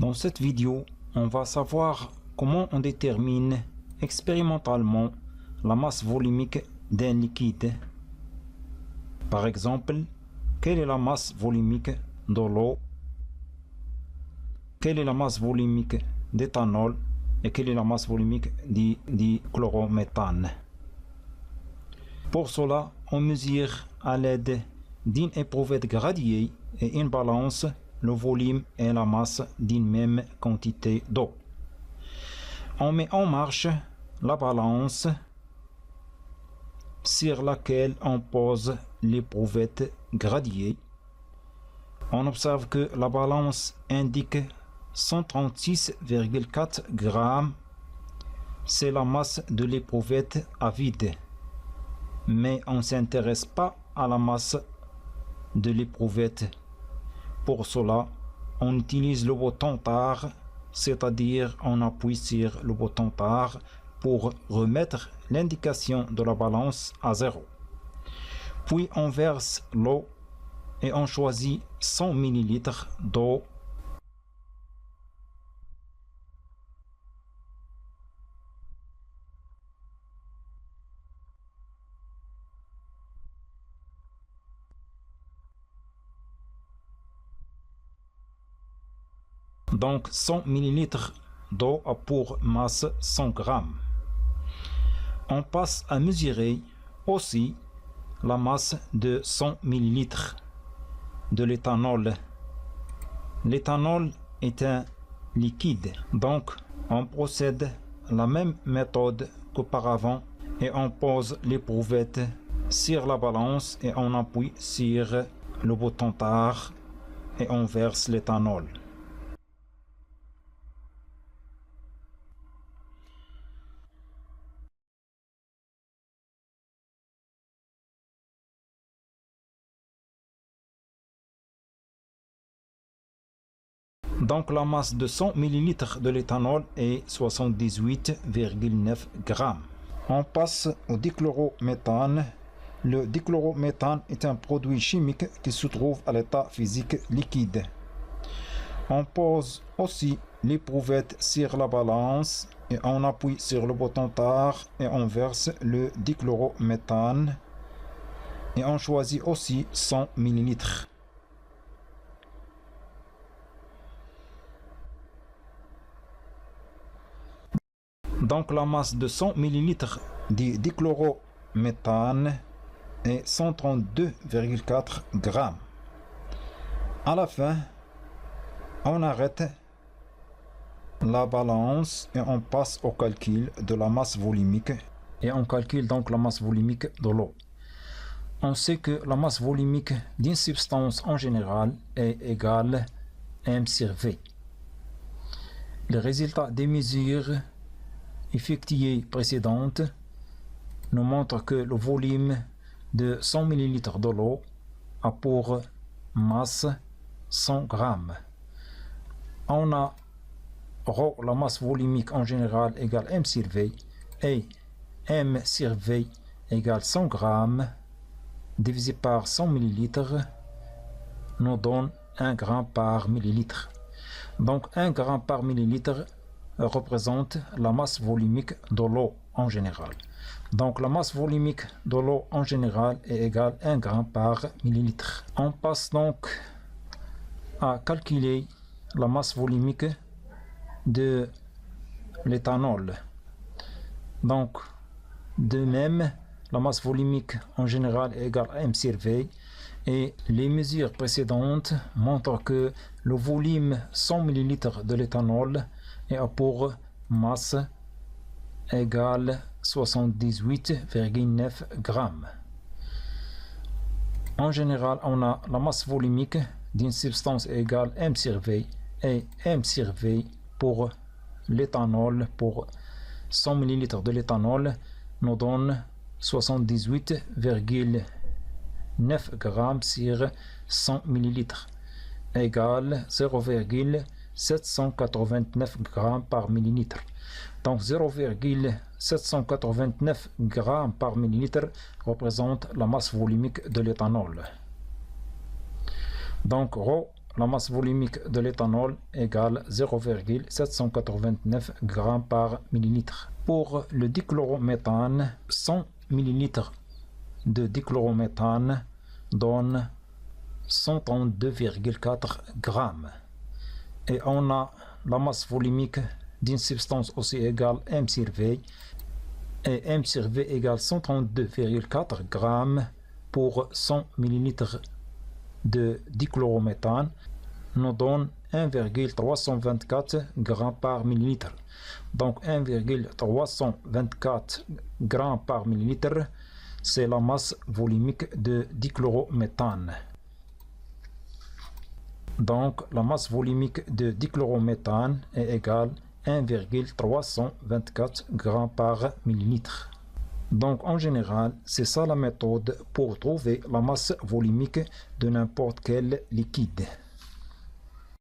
Dans cette vidéo, on va savoir comment on détermine expérimentalement la masse volumique d'un liquide. Par exemple, quelle est la masse volumique de l'eau, quelle est la masse volumique d'éthanol et quelle est la masse volumique du chlorométhane. Pour cela, on mesure à l'aide d'une éprouvette graduée et une balance le volume et la masse d'une même quantité d'eau. On met en marche la balance sur laquelle on pose l'éprouvette graduée. On observe que la balance indique 136,4 grammes. C'est la masse de l'éprouvette à vide. Mais on ne s'intéresse pas à la masse de l'éprouvette. Pour cela, on utilise le bouton TAR, c'est-à-dire on appuie sur le bouton TAR pour remettre l'indication de la balance à 0. Puis on verse l'eau et on choisit 100 ml d'eau. Donc 100 ml d'eau a pour masse 100 grammes. On passe à mesurer aussi la masse de 100 ml de l'éthanol. L'éthanol est un liquide, donc on procède la même méthode qu'auparavant et on pose l'éprouvette sur la balance et on appuie sur le bouton TAR et on verse l'éthanol. Donc la masse de 100 ml de l'éthanol est 78,9 grammes. On passe au dichlorométhane. Le dichlorométhane est un produit chimique qui se trouve à l'état physique liquide. On pose aussi l'éprouvette sur la balance et on appuie sur le bouton TAR et on verse le dichlorométhane et on choisit aussi 100 ml. Donc la masse de 100 ml du dichlorométhane est 132,4 grammes. À la fin, on arrête la balance et on passe au calcul de la masse volumique. Et on calcule donc la masse volumique de l'eau. On sait que la masse volumique d'une substance en général est égale à m sur v. Le résultat des mesures effectuées précédentes nous montre que le volume de 100 ml de l'eau a pour masse 100 grammes. On a ρ, la masse volumique en général égale m sur v, et m sur v égale 100 grammes divisé par 100 ml nous donne 1 gramme par millilitre. Donc 1 gramme par millilitre représente la masse volumique de l'eau en général. Donc la masse volumique de l'eau en général est égale à 1 gramme par millilitre. On passe donc à calculer la masse volumique de l'éthanol. Donc de même, la masse volumique en général est égale à m sur v et les mesures précédentes montrent que le volume 100 ml de l'éthanol a pour masse égale 78,9 grammes. En général, on a la masse volumique d'une substance égale m sur v et m sur v pour l'éthanol, pour 100 ml de l'éthanol, nous donne 78,9 grammes sur 100 ml égale 0,789 grammes par millilitre. Donc 0,789 grammes par millilitre représente la masse volumique de l'éthanol. Donc ρ la masse volumique de l'éthanol égale 0,789 g par millilitre. Pour le dichlorométhane, 100 ml de dichlorométhane donne 132,4 g. Et on a la masse volumique d'une substance aussi égale m sur V. Et m sur V égale 132,4 g pour 100 ml de dichlorométhane nous donne 1,324 g par millilitre. Donc 1,324 g par millilitre, c'est la masse volumique de dichlorométhane. Donc la masse volumique de dichlorométhane est égale 1,324 g par millilitre. Donc en général, c'est ça la méthode pour trouver la masse volumique de n'importe quel liquide.